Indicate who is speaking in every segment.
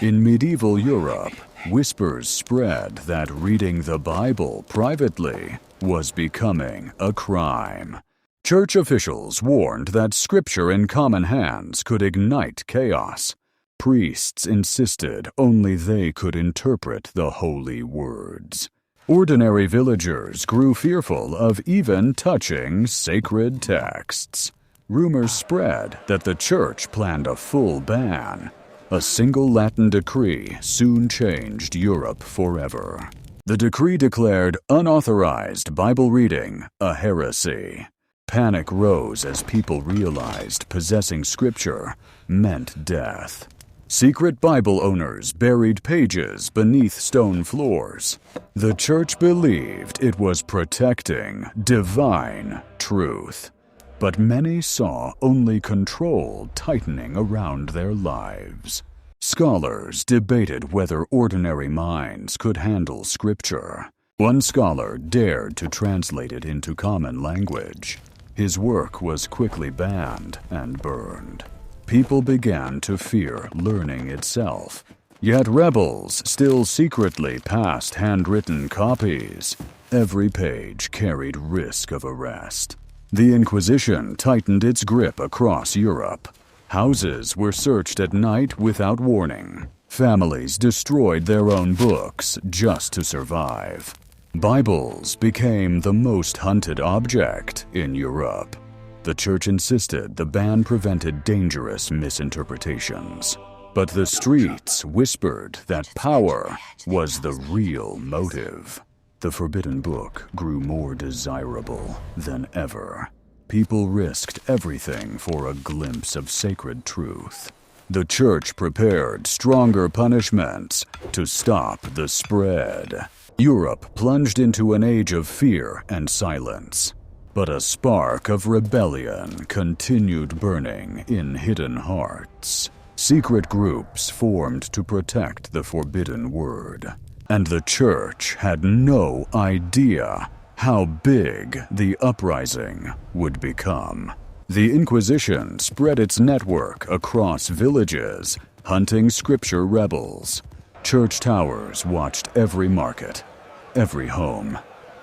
Speaker 1: In medieval Europe, whispers spread that reading the Bible privately was becoming a crime. Church officials warned that scripture in common hands could ignite chaos. Priests insisted only they could interpret the holy words. Ordinary villagers grew fearful of even touching sacred texts. Rumors spread that the church planned a full ban. A single Latin decree soon changed Europe forever. The decree declared unauthorized Bible reading a heresy. Panic rose as people realized possessing scripture meant death. Secret Bible owners buried pages beneath stone floors. The church believed it was protecting divine truth. But many saw only control tightening around their lives. Scholars debated whether ordinary minds could handle scripture. One scholar dared to translate it into common language. His work was quickly banned and burned. People began to fear learning itself. Yet rebels still secretly passed handwritten copies. Every page carried risk of arrest. The Inquisition tightened its grip across Europe. Houses were searched at night without warning. Families destroyed their own books just to survive. Bibles became the most hunted object in Europe. The church insisted the ban prevented dangerous misinterpretations. But the streets whispered that power was the real motive. The forbidden book grew more desirable than ever. People risked everything for a glimpse of sacred truth. The church prepared stronger punishments to stop the spread. Europe plunged into an age of fear and silence. But a spark of rebellion continued burning in hidden hearts. Secret groups formed to protect the forbidden word. And the church had no idea how big the uprising would become. The Inquisition spread its network across villages, hunting scripture rebels. Church towers watched every market, every home,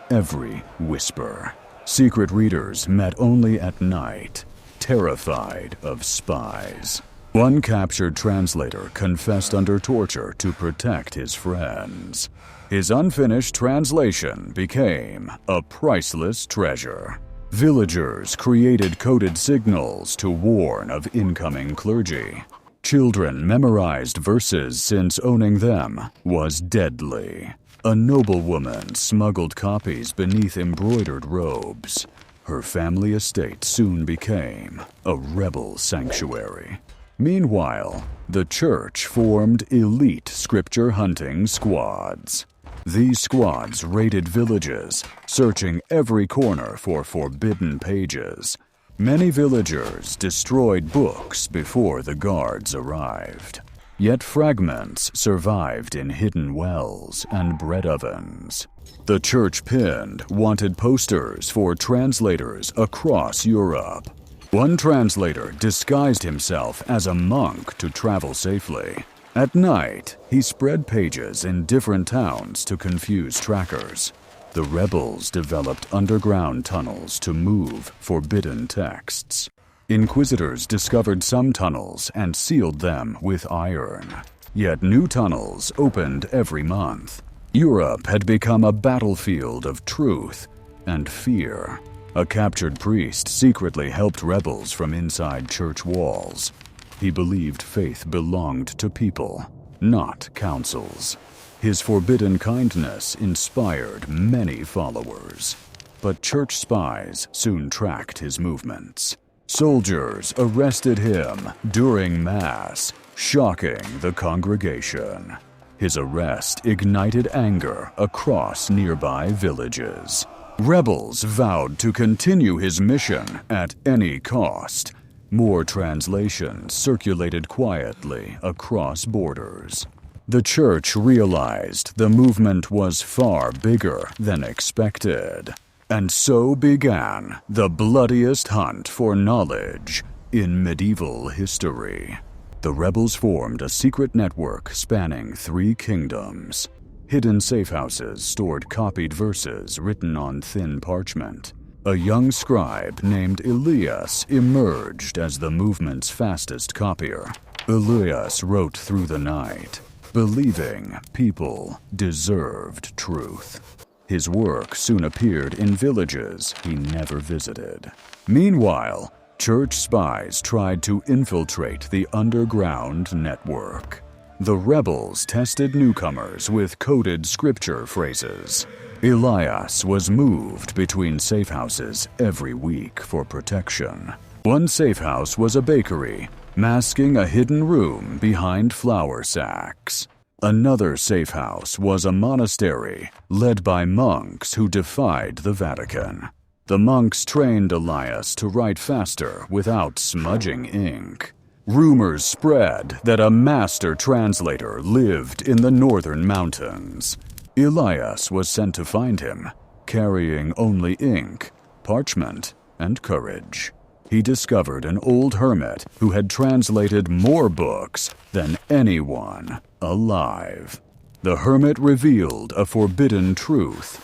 Speaker 1: every whisper. Secret readers met only at night, terrified of spies. One captured translator confessed under torture to protect his friends. His unfinished translation became a priceless treasure. Villagers created coded signals to warn of incoming clergy. Children memorized verses since owning them was deadly. A noblewoman smuggled copies beneath embroidered robes. Her family estate soon became a rebel sanctuary. Meanwhile, the church formed elite scripture hunting squads. These squads raided villages, searching every corner for forbidden pages. Many villagers destroyed books before the guards arrived. Yet fragments survived in hidden wells and bread ovens. The church pinned wanted posters for translators across Europe. One translator disguised himself as a monk to travel safely. At night, he spread pages in different towns to confuse trackers. The rebels developed underground tunnels to move forbidden texts. Inquisitors discovered some tunnels and sealed them with iron. Yet new tunnels opened every month. Europe had become a battlefield of truth and fear. A captured priest secretly helped rebels from inside church walls. He believed faith belonged to people, not councils. His forbidden kindness inspired many followers. But church spies soon tracked his movements. Soldiers arrested him during Mass, shocking the congregation. His arrest ignited anger across nearby villages. Rebels vowed to continue his mission at any cost. More translations circulated quietly across borders. The church realized the movement was far bigger than expected. And so began the bloodiest hunt for knowledge in medieval history. The rebels formed a secret network spanning 3 kingdoms. Hidden safe houses stored copied verses written on thin parchment. A young scribe named Elias emerged as the movement's fastest copier. Elias wrote through the night, believing people deserved truth. His work soon appeared in villages he never visited. Meanwhile, church spies tried to infiltrate the underground network. The rebels tested newcomers with coded scripture phrases. Elias was moved between safe houses every week for protection. One safe house was a bakery, masking a hidden room behind flour sacks. Another safe house was a monastery led by monks who defied the Vatican. The monks trained Elias to write faster without smudging ink. Rumors spread that a master translator lived in the northern mountains. Elias was sent to find him, carrying only ink, parchment, and courage. He discovered an old hermit who had translated more books than anyone alive. The hermit revealed a forbidden truth.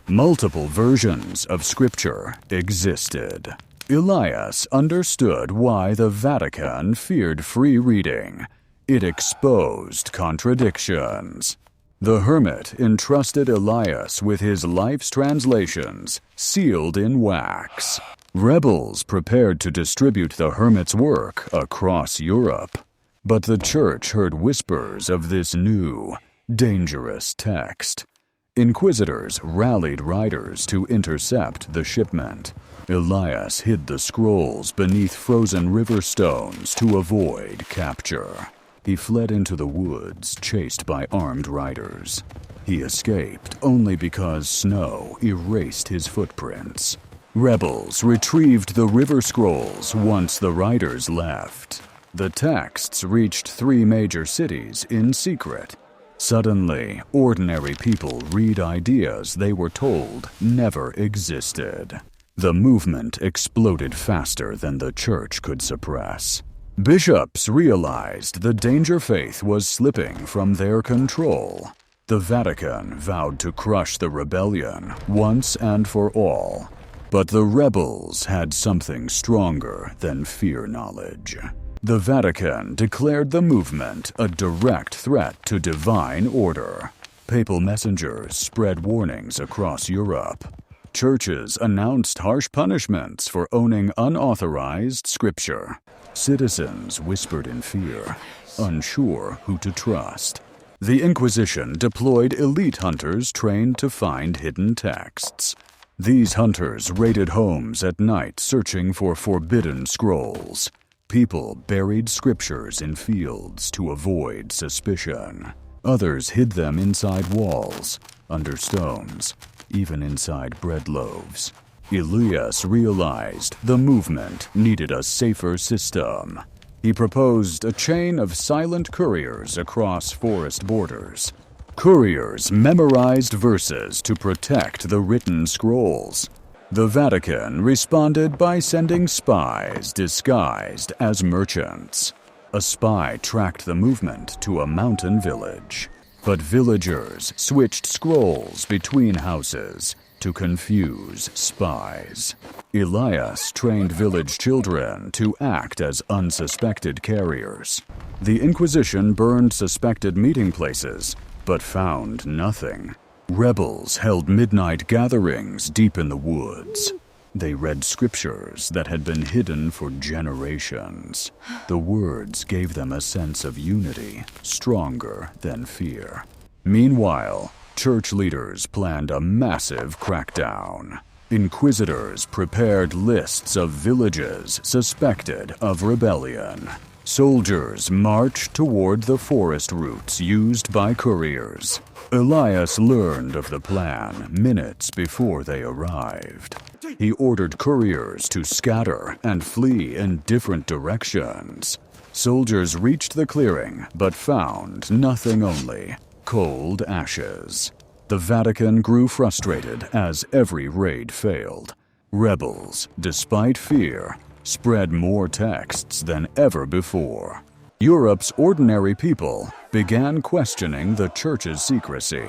Speaker 1: Multiple versions of scripture existed. Elias understood why the Vatican feared free reading. It exposed contradictions. The hermit entrusted Elias with his life's translations, sealed in wax. Rebels prepared to distribute the hermit's work across Europe. But the church heard whispers of this new, dangerous text. Inquisitors rallied riders to intercept the shipment. Elias hid the scrolls beneath frozen river stones to avoid capture. He fled into the woods, chased by armed riders. He escaped only because snow erased his footprints. Rebels retrieved the river scrolls once the riders left. The texts reached 3 major cities in secret. Suddenly, ordinary people read ideas they were told never existed. The movement exploded faster than the church could suppress. Bishops realized the danger faith was slipping from their control. The Vatican vowed to crush the rebellion once and for all. But the rebels had something stronger than fear knowledge. The Vatican declared the movement a direct threat to divine order. Papal messengers spread warnings across Europe. Churches announced harsh punishments for owning unauthorized scripture. Citizens whispered in fear, unsure who to trust. The Inquisition deployed elite hunters trained to find hidden texts. These hunters raided homes at night searching for forbidden scrolls. People buried scriptures in fields to avoid suspicion. Others hid them inside walls, under stones, even inside bread loaves. Elias realized the movement needed a safer system. He proposed a chain of silent couriers across forest borders. Couriers memorized verses to protect the written scrolls. The Vatican responded by sending spies disguised as merchants. A spy tracked the movement to a mountain village. But villagers switched scrolls between houses to confuse spies. Elias trained village children to act as unsuspected carriers. The Inquisition burned suspected meeting places, but found nothing. Rebels held midnight gatherings deep in the woods. They read scriptures that had been hidden for generations. The words gave them a sense of unity, stronger than fear. Meanwhile, church leaders planned a massive crackdown. Inquisitors prepared lists of villages suspected of rebellion. Soldiers marched toward the forest routes used by couriers. Elias learned of the plan minutes before they arrived. He ordered couriers to scatter and flee in different directions. Soldiers reached the clearing, but found nothing only cold ashes. The Vatican grew frustrated as every raid failed. Rebels, despite fear, spread more texts than ever before. Europe's ordinary people began questioning the Church's secrecy.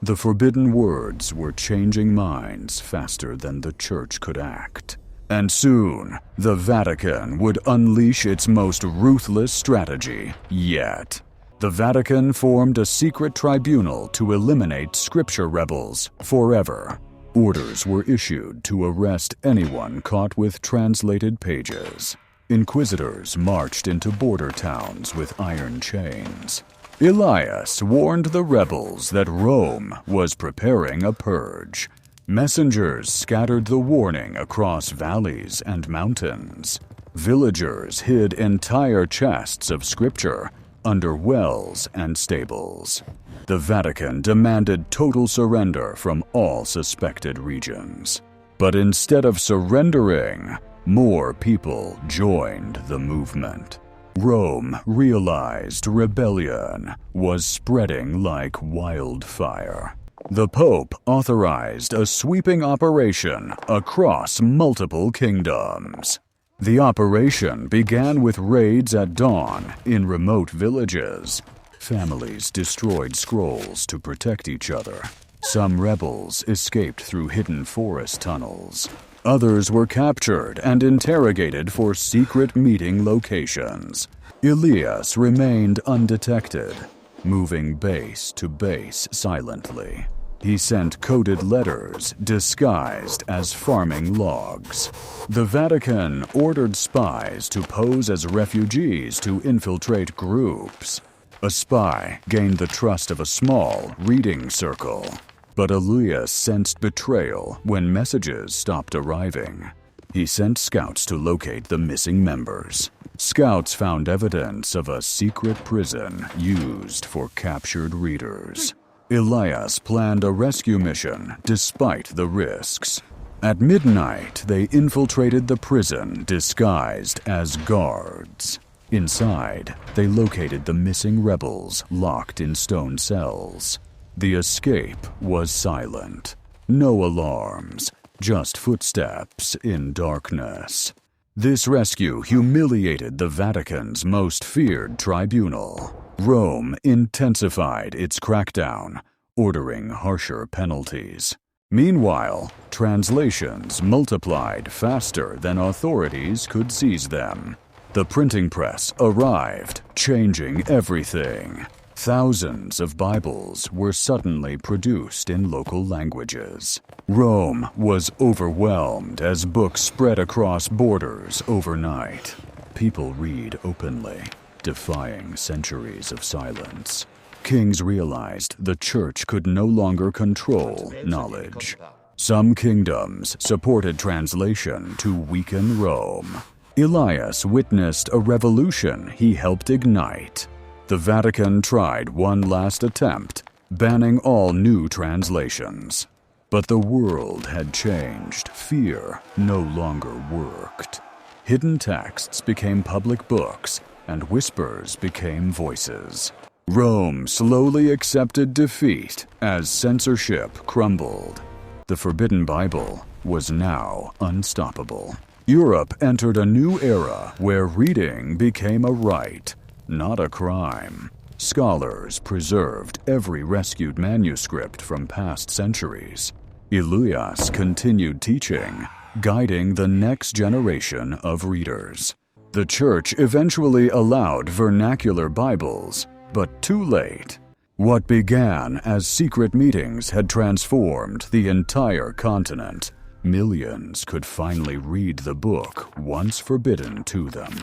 Speaker 1: The forbidden words were changing minds faster than the Church could act. And soon, the Vatican would unleash its most ruthless strategy yet. The Vatican formed a secret tribunal to eliminate Scripture rebels forever. Orders were issued to arrest anyone caught with translated pages. Inquisitors marched into border towns with iron chains. Elias warned the rebels that Rome was preparing a purge. Messengers scattered the warning across valleys and mountains. Villagers hid entire chests of Scripture under wells and stables. The Vatican demanded total surrender from all suspected regions. But instead of surrendering, more people joined the movement. Rome realized rebellion was spreading like wildfire. The Pope authorized a sweeping operation across multiple kingdoms. The operation began with raids at dawn in remote villages. Families destroyed scrolls to protect each other. Some rebels escaped through hidden forest tunnels. Others were captured and interrogated for secret meeting locations. Elias remained undetected, moving base to base silently. He sent coded letters disguised as farming logs. The Vatican ordered spies to pose as refugees to infiltrate groups. A spy gained the trust of a small reading circle. But Elias sensed betrayal when messages stopped arriving. He sent scouts to locate the missing members. Scouts found evidence of a secret prison used for captured readers. Elias planned a rescue mission despite the risks. At midnight, they infiltrated the prison disguised as guards. Inside, they located the missing rebels locked in stone cells. The escape was silent. No alarms, just footsteps in darkness. This rescue humiliated the Vatican's most feared tribunal. Rome intensified its crackdown, ordering harsher penalties. Meanwhile, translations multiplied faster than authorities could seize them. The printing press arrived, changing everything. Thousands of Bibles were suddenly produced in local languages. Rome was overwhelmed as books spread across borders overnight. People read openly, defying centuries of silence. Kings realized the Church could no longer control knowledge. Some kingdoms supported translation to weaken Rome. Elias witnessed a revolution he helped ignite. The Vatican tried one last attempt, banning all new translations. But the world had changed. Fear no longer worked. Hidden texts became public books, and whispers became voices. Rome slowly accepted defeat as censorship crumbled. The Forbidden Bible was now unstoppable. Europe entered a new era where reading became a right, not a crime. Scholars preserved every rescued manuscript from past centuries. Elias continued teaching, guiding the next generation of readers. The Church eventually allowed vernacular Bibles, but too late. What began as secret meetings had transformed the entire continent. Millions could finally read the book once forbidden to them.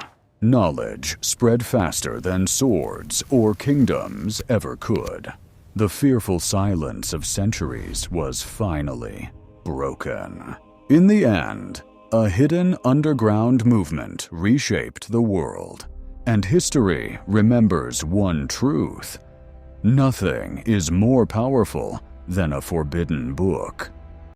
Speaker 1: Knowledge spread faster than swords or kingdoms ever could. The fearful silence of centuries was finally broken. In the end, a hidden underground movement reshaped the world. And history remembers one truth: nothing is more powerful than a forbidden book.